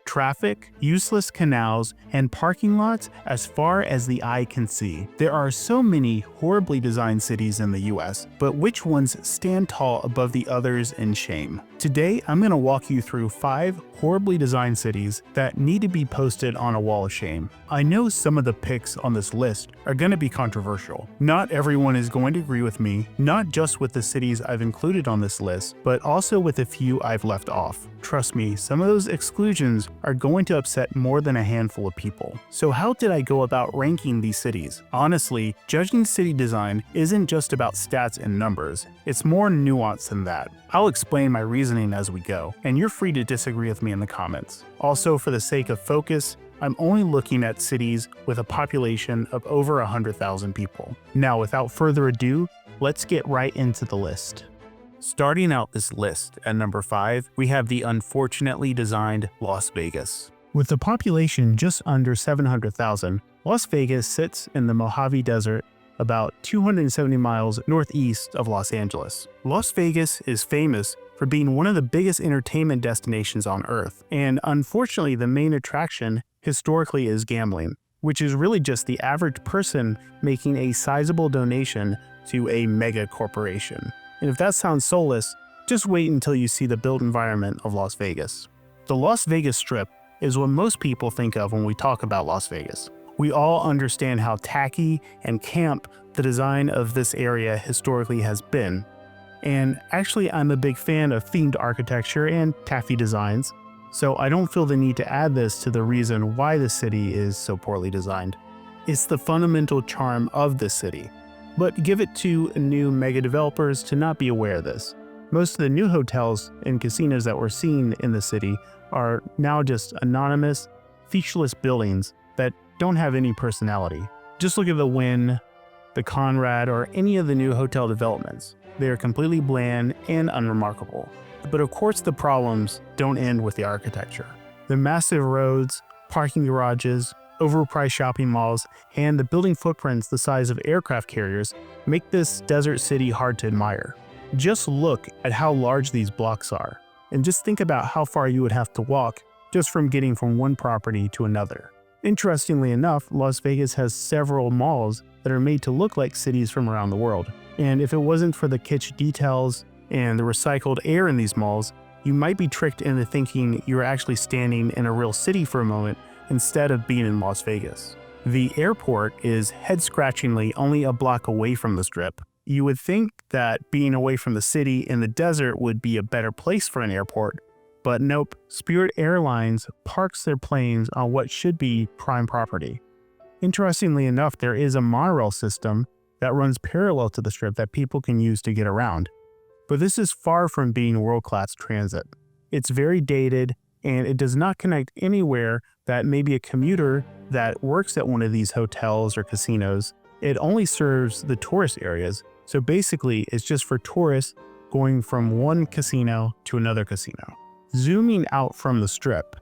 Traffic, useless canals, and parking lots as far as the eye can see. There are so many horribly designed cities in the US, but which ones stand tall above the others in shame? Today, I'm going to walk you through 5 horribly designed cities that need to be posted on a wall of shame. I know some of the picks on this list are going to be controversial. Not everyone is going to agree with me, not just with the cities I've included on this list, but also with a few I've left off. Trust me, some of those exclusions are going to upset more than a handful of people. So how did I go about ranking these cities? Honestly, judging city design isn't just about stats and numbers. It's more nuanced than that. I'll explain my reasoning as we go, and you're free to disagree with me in the comments. Also, for the sake of focus, I'm only looking at cities with a population of over 100,000 people. Now, without further ado, let's get right into the list. Starting out this list at number 5, we have the unfortunately designed Las Vegas. With a population just under 700,000, Las Vegas sits in the Mojave Desert about 270 miles northeast of Los Angeles. Las Vegas is famous for being one of the biggest entertainment destinations on Earth, and unfortunately the main attraction historically is gambling, which is really just the average person making a sizable donation to a mega corporation. And if that sounds soulless, just wait until you see the built environment of Las Vegas. The Las Vegas Strip is what most people think of when we talk about Las Vegas. We all understand how tacky and camp the design of this area historically has been. And actually, I'm a big fan of themed architecture and taffy designs, so I don't feel the need to add this to the reason why the city is so poorly designed. It's the fundamental charm of the city. But give it to new mega developers to not be aware of this. Most of the new hotels and casinos that we're seeing in the city are now just anonymous, featureless buildings that don't have any personality. Just look at the Wynn, the Conrad, or any of the new hotel developments. They are completely bland and unremarkable. But of course the problems don't end with the architecture. The massive roads, parking garages, overpriced shopping malls, and the building footprints the size of aircraft carriers make this desert city hard to admire. Just look at how large these blocks are, and just think about how far you would have to walk just from getting from one property to another. Interestingly enough, Las Vegas has several malls that are made to look like cities from around the world. And if it wasn't for the kitsch details and the recycled air in these malls, you might be tricked into thinking you're actually standing in a real city for a moment instead of being in Las Vegas. The airport is head-scratchingly only a block away from the Strip. You would think that being away from the city in the desert would be a better place for an airport, but nope, Spirit Airlines parks their planes on what should be prime property. Interestingly enough, there is a monorail system that runs parallel to the Strip that people can use to get around. But this is far from being world-class transit. It's very dated, and it does not connect anywhere that maybe a commuter that works at one of these hotels or casinos. It only serves the tourist areas, so basically it's just for tourists going from one casino to another casino. Zooming out from the Strip,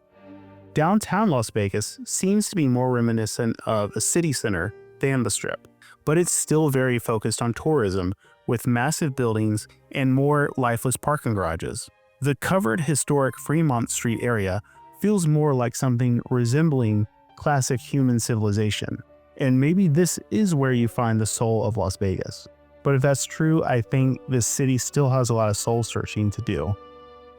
downtown Las Vegas seems to be more reminiscent of a city center than the Strip, but it's still very focused on tourism with massive buildings and more lifeless parking garages. The covered historic Fremont Street area feels more like something resembling classic human civilization. And maybe this is where you find the soul of Las Vegas. But if that's true, I think this city still has a lot of soul searching to do.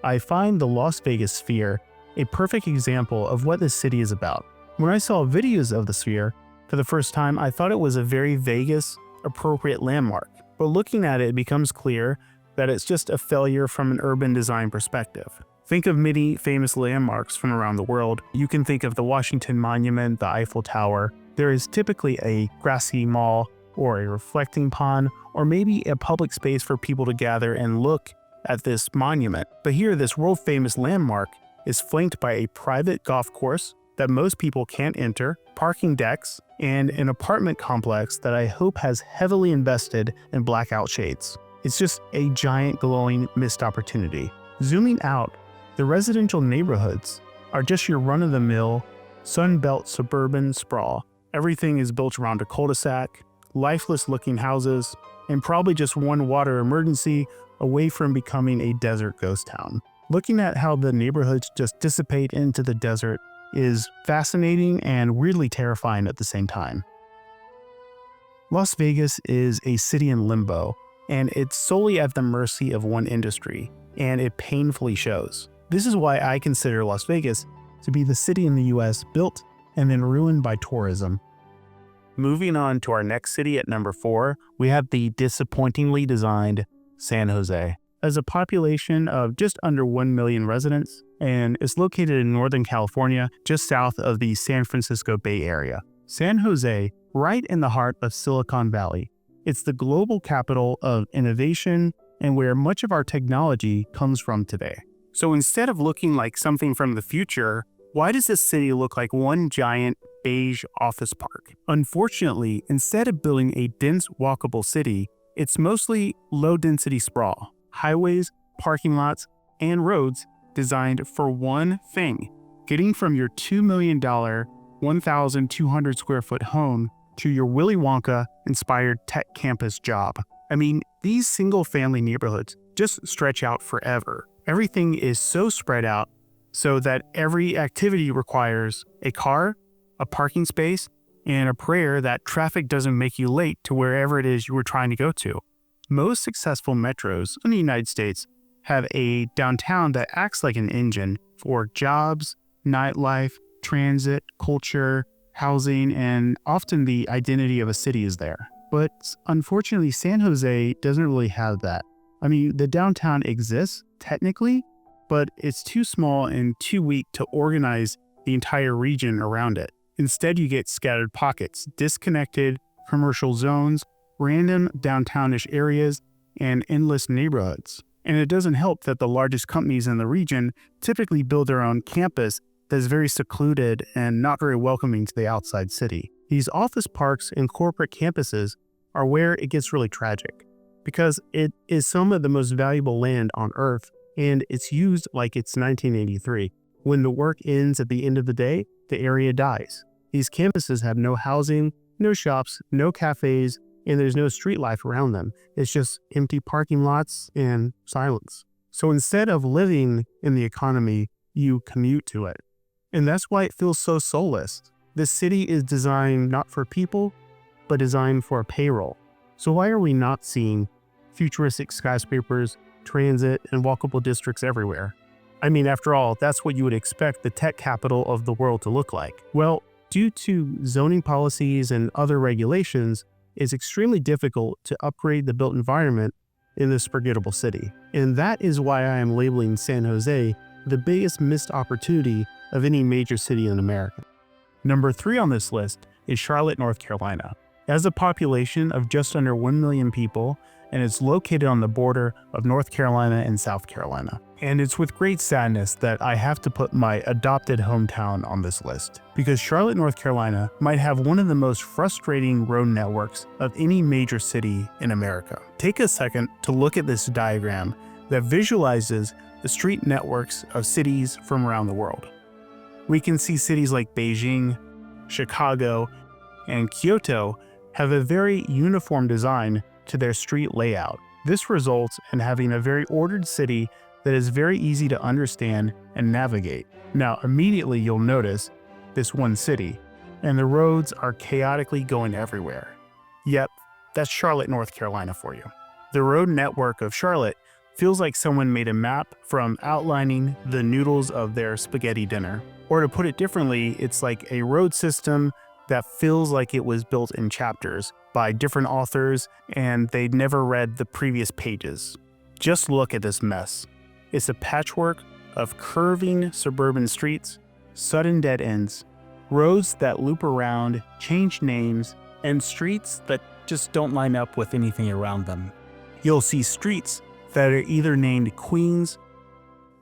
I find the Las Vegas Sphere a perfect example of what this city is about. When I saw videos of the Sphere for the first time, I thought it was a very Vegas appropriate landmark. But looking at it, it becomes clear that it's just a failure from an urban design perspective. Think of many famous landmarks from around the world. You can think of the Washington Monument, the Eiffel Tower. There is typically a grassy mall or a reflecting pond, or maybe a public space for people to gather and look at this monument. But here, this world-famous landmark is flanked by a private golf course that most people can't enter, parking decks, and an apartment complex that I hope has heavily invested in blackout shades. It's just a giant glowing missed opportunity. Zooming out, the residential neighborhoods are just your run-of-the-mill, Sunbelt suburban sprawl. Everything is built around a cul-de-sac, lifeless-looking houses, and probably just one water emergency away from becoming a desert ghost town. Looking at how the neighborhoods just dissipate into the desert is fascinating and weirdly terrifying at the same time. Las Vegas is a city in limbo, and it's solely at the mercy of one industry, and it painfully shows. This is why I consider Las Vegas to be the city in the US built and then ruined by tourism. Moving on to our next city at number 4, we have the disappointingly designed San Jose. Has a population of just under 1 million residents, and is located in Northern California, just south of the San Francisco Bay Area. San Jose, right in the heart of Silicon Valley. It's the global capital of innovation and where much of our technology comes from today. So instead of looking like something from the future, why does this city look like one giant beige office park? Unfortunately, instead of building a dense walkable city, it's mostly low-density sprawl. Highways, parking lots, and roads designed for one thing: getting from your $2 million, 1,200 square foot home to your Willy Wonka-inspired tech campus job. I mean, these single-family neighborhoods just stretch out forever. Everything is so spread out so that every activity requires a car, a parking space, and a prayer that traffic doesn't make you late to wherever it is you were trying to go to. Most successful metros in the United States have a downtown that acts like an engine for jobs, nightlife, transit, culture, housing, and often the identity of a city is there. But unfortunately, San Jose doesn't really have that. I mean, the downtown exists, technically, but it's too small and too weak to organize the entire region around it. Instead, you get scattered pockets, disconnected commercial zones, random downtownish areas, and endless neighborhoods. And it doesn't help that the largest companies in the region typically build their own campus that's very secluded and not very welcoming to the outside city. These office parks and corporate campuses are where it gets really tragic, because it is some of the most valuable land on Earth, and it's used like it's 1983. When the work ends at the end of the day, the area dies. These campuses have no housing, no shops, no cafes, and there's no street life around them. It's just empty parking lots and silence. So instead of living in the economy, you commute to it. And that's why it feels so soulless. This city is designed not for people, but designed for a payroll. So why are we not seeing futuristic skyscrapers, transit, and walkable districts everywhere? I mean, after all, that's what you would expect the tech capital of the world to look like. Well, due to zoning policies and other regulations, it's extremely difficult to upgrade the built environment in this forgettable city. And that is why I am labeling San Jose the biggest missed opportunity of any major city in America. Number 3 on this list is Charlotte, North Carolina. It has a population of just under 1 million people, and it's located on the border of North Carolina and South Carolina. And it's with great sadness that I have to put my adopted hometown on this list, because Charlotte, North Carolina might have one of the most frustrating road networks of any major city in America. Take a second to look at this diagram that visualizes the street networks of cities from around the world. We can see cities like Beijing, Chicago, and Kyoto have a very uniform design to their street layout. This results in having a very ordered city that is very easy to understand and navigate. Now, immediately you'll notice this one city, and the roads are chaotically going everywhere. Yep, that's Charlotte, North Carolina for you. The road network of Charlotte feels like someone made a map from outlining the noodles of their spaghetti dinner. Or to put it differently, it's like a road system that feels like it was built in chapters by different authors and they'd never read the previous pages. Just look at this mess. It's a patchwork of curving suburban streets, sudden dead ends, roads that loop around, change names, and streets that just don't line up with anything around them. You'll see streets that are either named Queens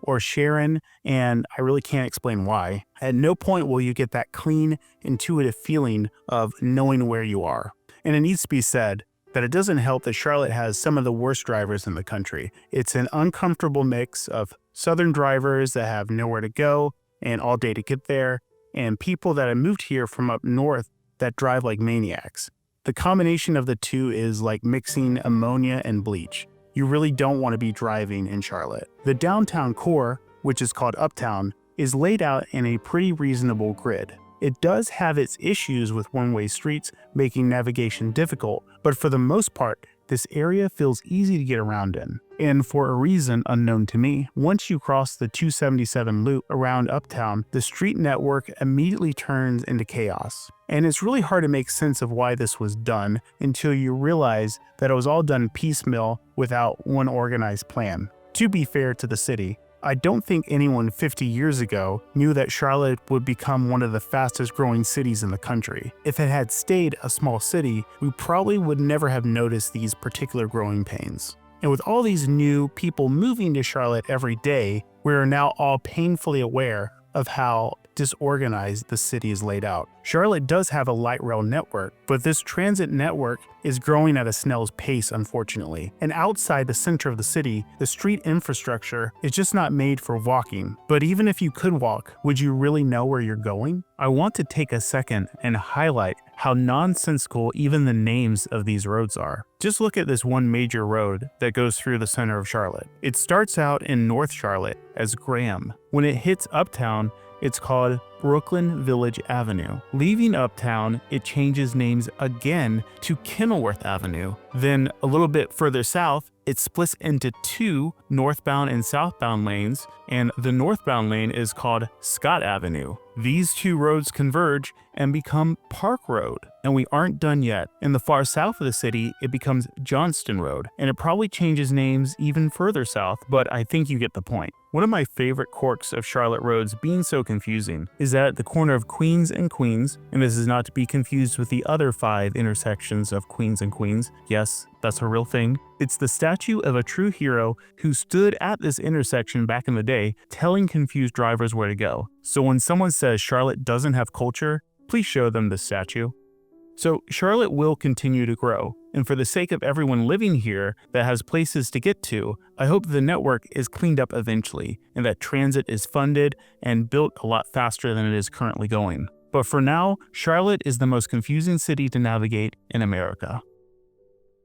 or Sharon, and I really can't explain why. At no point will you get that clean, intuitive feeling of knowing where you are. And it needs to be said that it doesn't help that Charlotte has some of the worst drivers in the country. It's an uncomfortable mix of southern drivers that have nowhere to go and all day to get there, and people that have moved here from up north that drive like maniacs. The combination of the two is like mixing ammonia and bleach. You really don't want to be driving in Charlotte. The downtown core which is called Uptown, is laid out in a pretty reasonable grid. It does have its issues with one-way streets making navigation difficult, but for the most part, this area feels easy to get around in. And for a reason unknown to me, once you cross the 277 loop around Uptown, the street network immediately turns into chaos. And it's really hard to make sense of why this was done until you realize that it was all done piecemeal without one organized plan. To be fair to the city, I don't think anyone 50 years ago knew that Charlotte would become one of the fastest growing cities in the country. If it had stayed a small city, we probably would never have noticed these particular growing pains. And with all these new people moving to Charlotte every day, we are now all painfully aware of how disorganized the city is laid out. Charlotte does have a light rail network, but this transit network is growing at a snail's pace, unfortunately. And outside the center of the city, the street infrastructure is just not made for walking. But even if you could walk, would you really know where you're going? I want to take a second and highlight how nonsensical even the names of these roads are. Just look at this one major road that goes through the center of Charlotte. It starts out in North Charlotte as Graham. When it hits Uptown, it's called Brooklyn Village Avenue. Leaving Uptown, it changes names again to Kenilworth Avenue. Then a little bit further south, it splits into two northbound and southbound lanes, and the northbound lane is called Scott Avenue. These two roads converge and become Park Road. And we aren't done yet. In the far south of the city, it becomes Johnston Road, and it probably changes names even further south, but I think you get the point. One of my favorite quirks of Charlotte roads being so confusing is that at the corner of Queens and Queens, and this is not to be confused with the other 5 intersections of Queens and Queens, yes, that's a real thing, it's the statue of a true hero who stood at this intersection back in the day telling confused drivers where to go. So when someone says Charlotte doesn't have culture, please show them this statue. So Charlotte will continue to grow, and for the sake of everyone living here that has places to get to, I hope the network is cleaned up eventually and that transit is funded and built a lot faster than it is currently going. But for now, Charlotte is the most confusing city to navigate in America.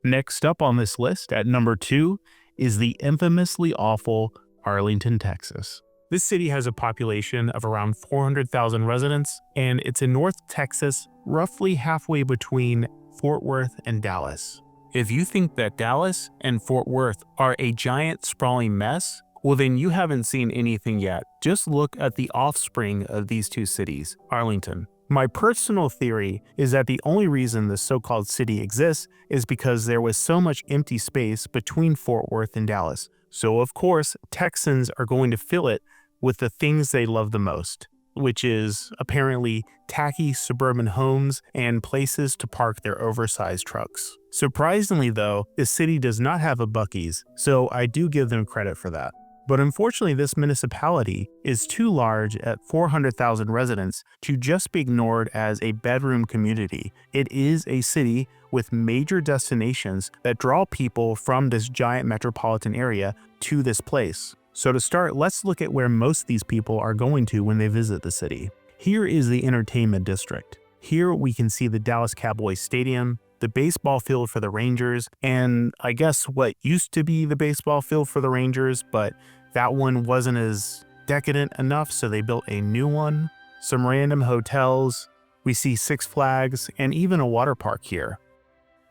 Next up on this list at number 2 is the infamously awful Arlington, Texas. This city has a population of around 400,000 residents, and it's in North Texas, roughly halfway between Fort Worth and Dallas. If you think that Dallas and Fort Worth are a giant sprawling mess, well then you haven't seen anything yet. Just look at the offspring of these two cities, Arlington. My personal theory is that the only reason this so-called city exists is because there was so much empty space between Fort Worth and Dallas. So of course, Texans are going to fill it with the things they love the most, which is apparently tacky suburban homes and places to park their oversized trucks. Surprisingly though, this city does not have a Buc-ee's, so I do give them credit for that. But unfortunately, this municipality is too large at 400,000 residents to just be ignored as a bedroom community. It is a city with major destinations that draw people from this giant metropolitan area to this place. So to start, let's look at where most of these people are going to when they visit the city. Here is the entertainment district. Here we can see the Dallas Cowboys Stadium, the baseball field for the Rangers, and I guess what used to be the baseball field for the Rangers, but that one wasn't as decadent enough, so they built a new one. Some random hotels. We see Six Flags and even a water park here.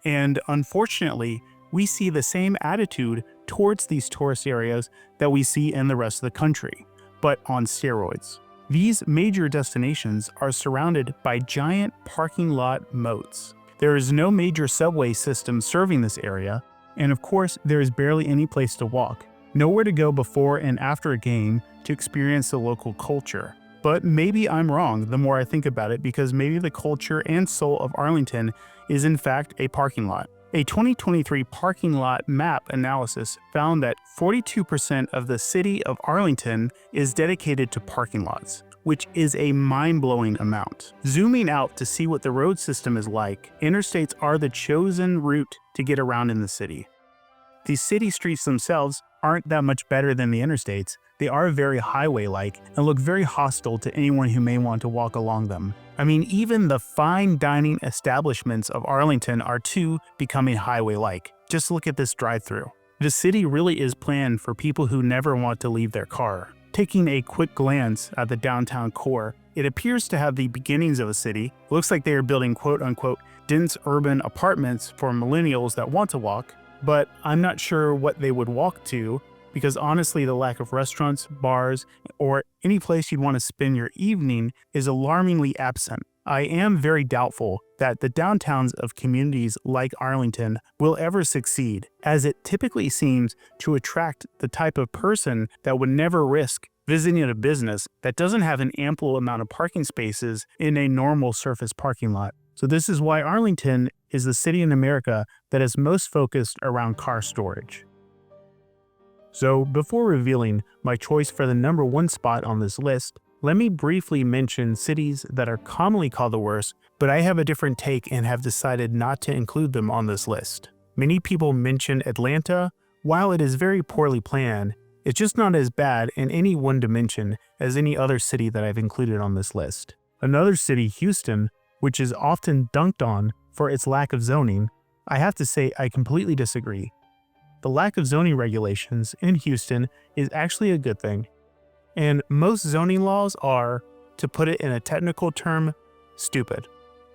And unfortunately, we see the same attitude towards these tourist areas that we see in the rest of the country, but on steroids. These major destinations are surrounded by giant parking lot moats. There is no major subway system serving this area, and of course, there is barely any place to walk. Nowhere to go before and after a game to experience the local culture. But maybe I'm wrong the more I think about it, because maybe the culture and soul of Arlington is in fact a parking lot. A 2023 parking lot map analysis found that 42% of the city of Arlington is dedicated to parking lots, which is a mind-blowing amount. Zooming out to see what the road system is like, interstates are the chosen route to get around in the city. The city streets themselves aren't that much better than the interstates. They are very highway-like and look very hostile to anyone who may want to walk along them. I mean, even the fine dining establishments of Arlington are too becoming highway-like. Just look at this drive-thru. The city really is planned for people who never want to leave their car. Taking a quick glance at the downtown core, it appears to have the beginnings of a city. It looks like they are building quote-unquote dense urban apartments for millennials that want to walk, but I'm not sure what they would walk to, because honestly the lack of restaurants, bars, or any place you'd want to spend your evening is alarmingly absent. I am very doubtful that the downtowns of communities like Arlington will ever succeed, as it typically seems to attract the type of person that would never risk visiting a business that doesn't have an ample amount of parking spaces in a normal surface parking lot. So this is why Arlington is the city in America that is most focused around car storage. So before revealing my choice for the number 1 spot on this list, let me briefly mention cities that are commonly called the worst, but I have a different take and have decided not to include them on this list. Many people mention Atlanta. While it is very poorly planned, it's just not as bad in any one dimension as any other city that I've included on this list. Another city, Houston, which is often dunked on for its lack of zoning, I have to say I completely disagree. The lack of zoning regulations in Houston is actually a good thing. And most zoning laws are, to put it in a technical term, stupid.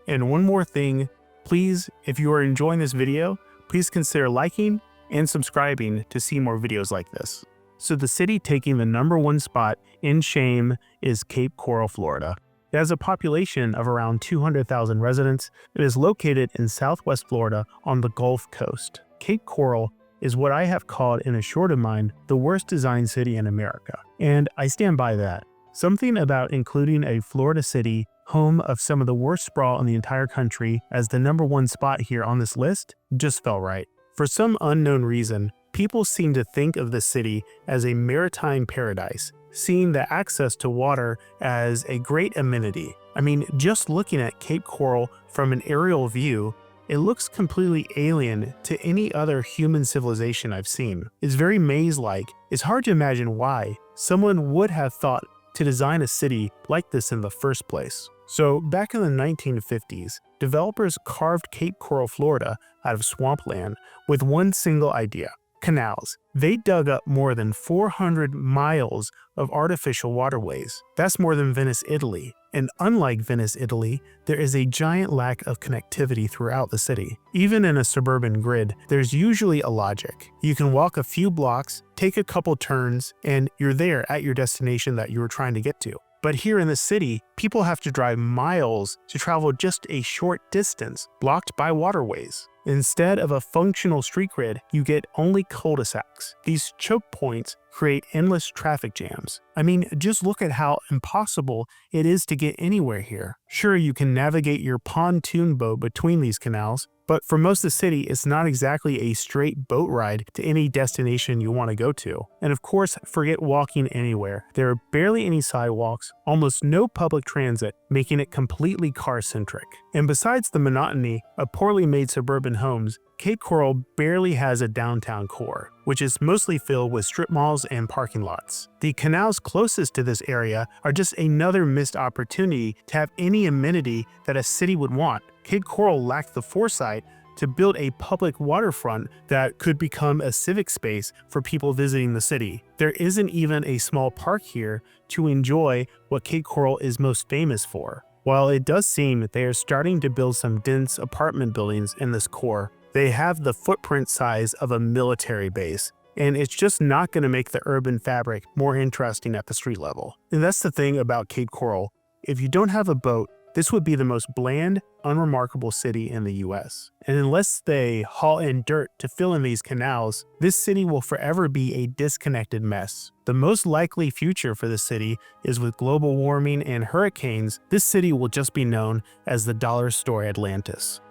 And one more thing, please, if you are enjoying this video, please consider liking and subscribing to see more videos like this. So the city taking the number 1 spot in shame is Cape Coral, Florida. It has a population of around 200,000 residents. It is located in southwest Florida on the Gulf Coast. Cape Coral is what I have called in a short of mine the worst designed city in America. And I stand by that. Something about including a Florida city, home of some of the worst sprawl in the entire country, as the number 1 spot here on this list just felt right. For some unknown reason, people seem to think of the city as a maritime paradise, seeing the access to water as a great amenity. I mean, just looking at Cape Coral from an aerial view, it looks completely alien to any other human civilization I've seen. It's very maze-like. It's hard to imagine why someone would have thought to design a city like this in the first place. So back in the 1950s, developers carved Cape Coral, Florida out of swampland with one single idea: canals. They dug up more than 400 miles of artificial waterways. That's more than Venice, Italy. And unlike Venice, Italy, there is a giant lack of connectivity throughout the city. Even in a suburban grid, there's usually a logic. You can walk a few blocks, take a couple turns, and you're there at your destination that you were trying to get to. But here in the city, people have to drive miles to travel just a short distance, blocked by waterways. Instead of a functional street grid, you get only cul-de-sacs. These choke points create endless traffic jams. I mean, just look at how impossible it is to get anywhere here. Sure, you can navigate your pontoon boat between these canals, but for most of the city, it's not exactly a straight boat ride to any destination you want to go to. And of course, forget walking anywhere. There are barely any sidewalks, almost no public transit, making it completely car-centric. And besides the monotony of poorly made suburban homes, Cape Coral barely has a downtown core, which is mostly filled with strip malls and parking lots. The canals closest to this area are just another missed opportunity to have any amenity that a city would want. Cape Coral lacked the foresight to build a public waterfront that could become a civic space for people visiting the city. There isn't even a small park here to enjoy what Cape Coral is most famous for. While it does seem that they are starting to build some dense apartment buildings in this core, they have the footprint size of a military base, and it's just not going to make the urban fabric more interesting at the street level. And that's the thing about Cape Coral. If you don't have a boat, this would be the most bland, unremarkable city in the US. And unless they haul in dirt to fill in these canals, this city will forever be a disconnected mess. The most likely future for the city is with global warming and hurricanes. This city will just be known as the dollar store Atlantis.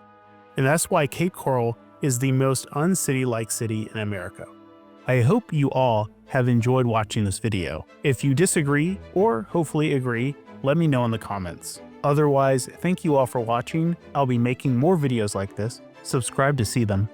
And that's why Cape Coral is the most uncity-like city in America. I hope you all have enjoyed watching this video. If you disagree, or hopefully agree, let me know in the comments. Otherwise, thank you all for watching. I'll be making more videos like this. Subscribe to see them.